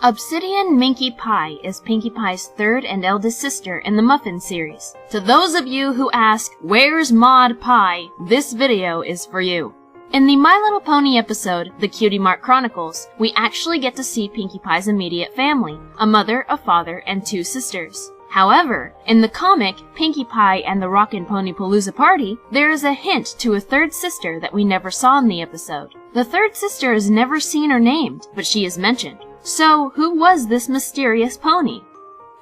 Obsidian Minkie Pie is Pinkie Pie's third and eldest sister in the Muffin series. To those of you who ask, where's Maud Pie, this video is for you. In the My Little Pony episode, The Cutie Mark Chronicles, we actually get to see Pinkie Pie's immediate family, a mother, a father, and 2 sisters. However, in the comic Pinkie Pie and the Rockin' Pony Palooza Party, there is a hint to a third sister that we never saw in the episode. The third sister is never seen or named, but she is mentioned. So, who was this mysterious pony?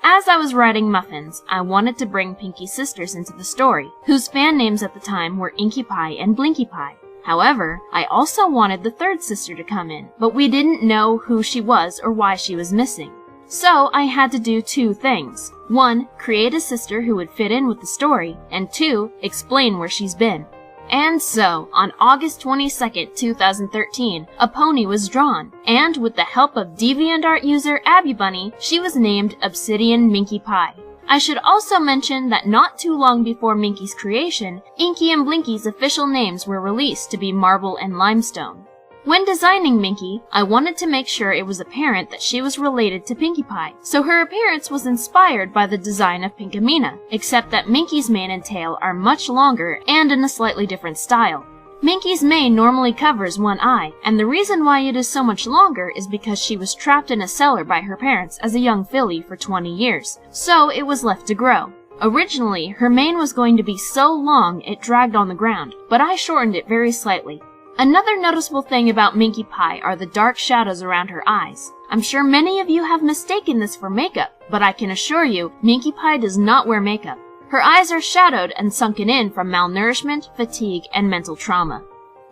As I was writing Muffins, I wanted to bring Pinkie's sisters into the story, whose fan names at the time were Inky Pie and Blinky Pie. However, I also wanted the third sister to come in, but we didn't know who she was or why she was missing. So I had to do 2 things. 1, create a sister who would fit in with the story, and 2, explain where she's been. And so, on August 22nd, 2013, a pony was drawn, and with the help of DeviantArt user Abby Bunny, she was named Obsidian Minkie Pie. I should also mention that not too long before Minkie's creation, Inky and Blinky's official names were released to be Marble and Limestone. When designing Minkie, I wanted to make sure it was apparent that she was related to Pinkie Pie, so her appearance was inspired by the design of Pinkamena, except that Minkie's mane and tail are much longer and in a slightly different style. Minkie's mane normally covers one eye, and the reason why it is so much longer is because she was trapped in a cellar by her parents as a young filly for 20 years, so it was left to grow. Originally, her mane was going to be so long it dragged on the ground, but I shortened it very slightly. Another noticeable thing about Minkie Pie are the dark shadows around her eyes. I'm sure many of you have mistaken this for makeup, but I can assure you, Minkie Pie does not wear makeup. Her eyes are shadowed and sunken in from malnourishment, fatigue, and mental trauma.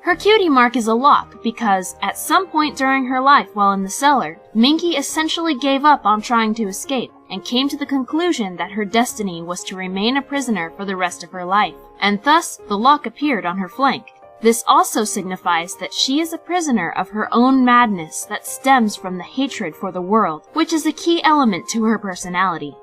Her cutie mark is a lock because, at some point during her life while in the cellar, Minkie essentially gave up on trying to escape and came to the conclusion that her destiny was to remain a prisoner for the rest of her life, and thus the lock appeared on her flank. This also signifies that she is a prisoner of her own madness that stems from the hatred for the world, which is a key element to her personality.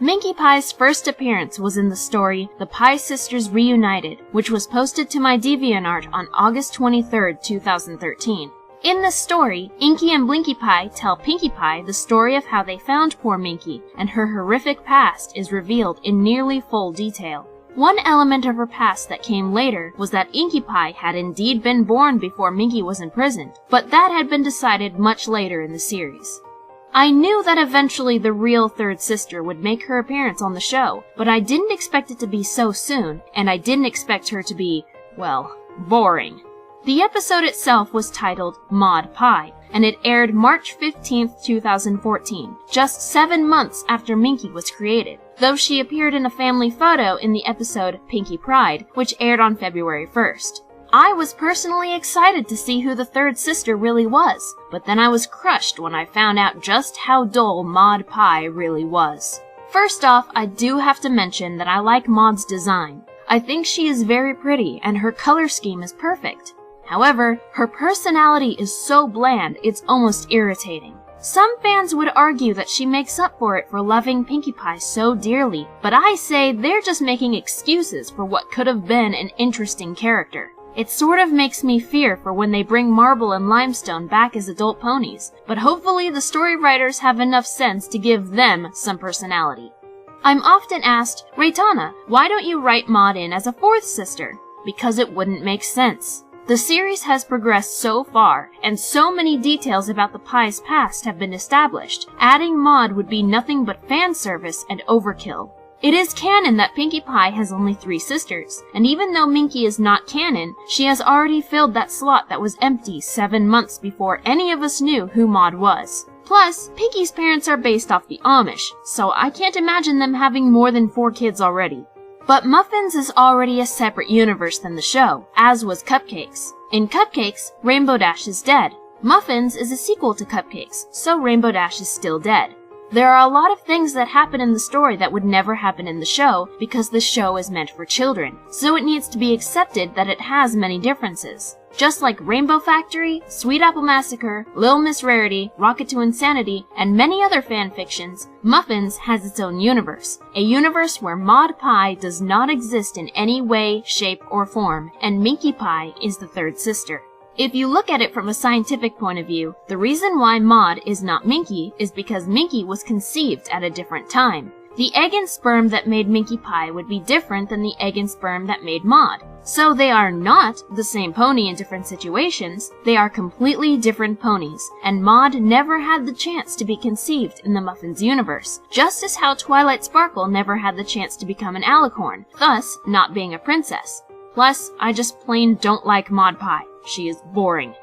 Minkie Pie's first appearance was in the story The Pie Sisters Reunited, which was posted to my DeviantArt on August 23, 2013. In this story, Inky and Blinky Pie tell Pinkie Pie the story of how they found poor Minkie, and her horrific past is revealed in nearly full detail. One element of her past that came later was that Inky Pie had indeed been born before Minkie was imprisoned, but that had been decided much later in the series. I knew that eventually the real third sister would make her appearance on the show, but I didn't expect it to be so soon, and I didn't expect her to be, well, boring. The episode itself was titled Maud Pie, and it aired March 15, 2014, just 7 months after Minkie was created, though she appeared in a family photo in the episode Pinkie Pride, which aired on February 1st. I was personally excited to see who the third sister really was, but then I was crushed when I found out just how dull Maud Pie really was. First off, I do have to mention that I like Maud's design. I think she is very pretty and her color scheme is perfect. However, her personality is so bland it's almost irritating. Some fans would argue that she makes up for it for loving Pinkie Pie so dearly, but I say they're just making excuses for what could have been an interesting character. It sort of makes me fear for when they bring Marble and Limestone back as adult ponies, but hopefully the story writers have enough sense to give them some personality. I'm often asked, Reitanna, why don't you write Maud in as a fourth sister? Because it wouldn't make sense. The series has progressed so far, and so many details about the Pie's past have been established. Adding Maud would be nothing but fan service and overkill. It is canon that Pinkie Pie has only 3 sisters, and even though Minkie is not canon, she has already filled that slot that was empty 7 months before any of us knew who Maud was. Plus, Pinkie's parents are based off the Amish, so I can't imagine them having more than 4 kids already. But Muffins is already a separate universe than the show, as was Cupcakes. In Cupcakes, Rainbow Dash is dead. Muffins is a sequel to Cupcakes, so Rainbow Dash is still dead. There are a lot of things that happen in the story that would never happen in the show because the show is meant for children, so it needs to be accepted that it has many differences. Just like Rainbow Factory, Sweet Apple Massacre, Lil Miss Rarity, Rocket to Insanity, and many other fanfictions, Muffins has its own universe. A universe where Maud Pie does not exist in any way, shape, or form, and Minkie Pie is the third sister. If you look at it from a scientific point of view, the reason why Maud is not Minky is because Minky was conceived at a different time. The egg and sperm that made Minkie Pie would be different than the egg and sperm that made Maud. So they are not the same pony in different situations, they are completely different ponies, and Maud never had the chance to be conceived in the Muffins universe, just as how Twilight Sparkle never had the chance to become an alicorn, thus not being a princess. Plus, I just plain don't like Maud Pie. She is boring.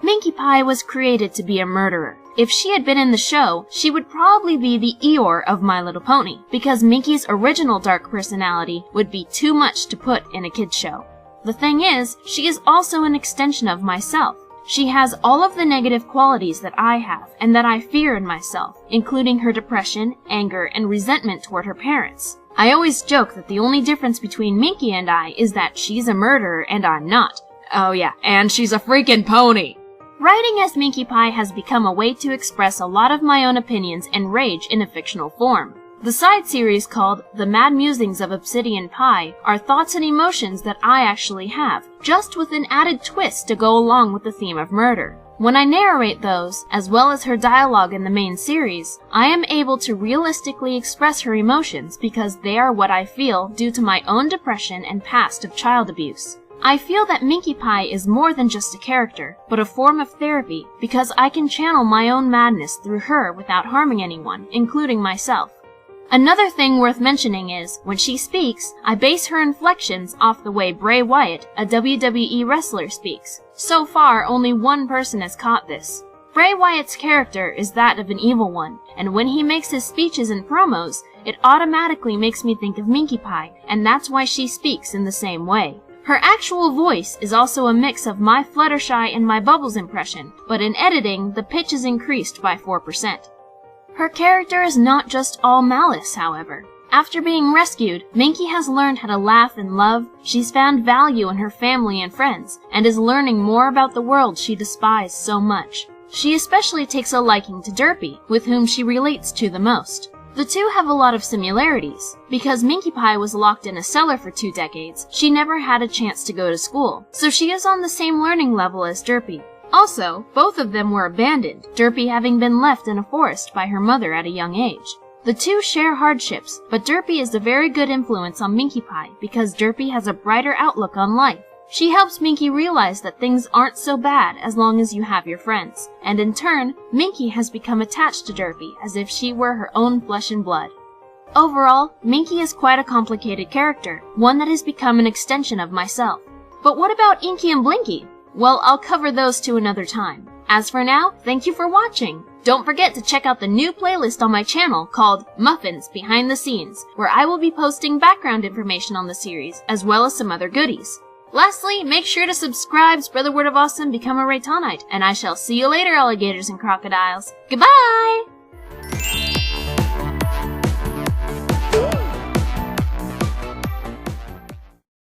Minkie Pie was created to be a murderer. If she had been in the show, she would probably be the Eeyore of My Little Pony, because Minkie's original dark personality would be too much to put in a kid's show. The thing is, she is also an extension of myself. She has all of the negative qualities that I have, and that I fear in myself, including her depression, anger, and resentment toward her parents. I always joke that the only difference between Minkie and I is that she's a murderer and I'm not. Oh yeah, and she's a freaking pony! Writing as Minkie Pie has become a way to express a lot of my own opinions and rage in a fictional form. The side series called The Mad Musings of Obsidian Pie are thoughts and emotions that I actually have, just with an added twist to go along with the theme of murder. When I narrate those, as well as her dialogue in the main series, I am able to realistically express her emotions because they are what I feel due to my own depression and past of child abuse. I feel that Minkie Pie is more than just a character, but a form of therapy because I can channel my own madness through her without harming anyone, including myself. Another thing worth mentioning is, when she speaks, I base her inflections off the way Bray Wyatt, a WWE wrestler, speaks. So far, only one person has caught this. Bray Wyatt's character is that of an evil one, and when he makes his speeches and promos, it automatically makes me think of Minkie Pie, and that's why she speaks in the same way. Her actual voice is also a mix of my Fluttershy and my Bubbles impression, but in editing, the pitch is increased by 4%. Her character is not just all malice, however. After being rescued, Minkie has learned how to laugh and love, she's found value in her family and friends, and is learning more about the world she despised so much. She especially takes a liking to Derpy, with whom she relates to the most. The two have a lot of similarities. Because Minkie Pie was locked in a cellar for 2 decades, she never had a chance to go to school, so she is on the same learning level as Derpy. Also, both of them were abandoned, Derpy having been left in a forest by her mother at a young age. The two share hardships, but Derpy is a very good influence on Minkie Pie because Derpy has a brighter outlook on life. She helps Minkie realize that things aren't so bad as long as you have your friends, and in turn, Minkie has become attached to Derpy as if she were her own flesh and blood. Overall, Minkie is quite a complicated character, one that has become an extension of myself. But what about Inky and Blinky? Well, I'll cover those two another time. As for now, thank you for watching! Don't forget to check out the new playlist on my channel called Muffins Behind the Scenes, where I will be posting background information on the series, as well as some other goodies. Lastly, make sure to subscribe, spread the word of awesome, become a Reitannite, and I shall see you later, alligators and crocodiles. Goodbye!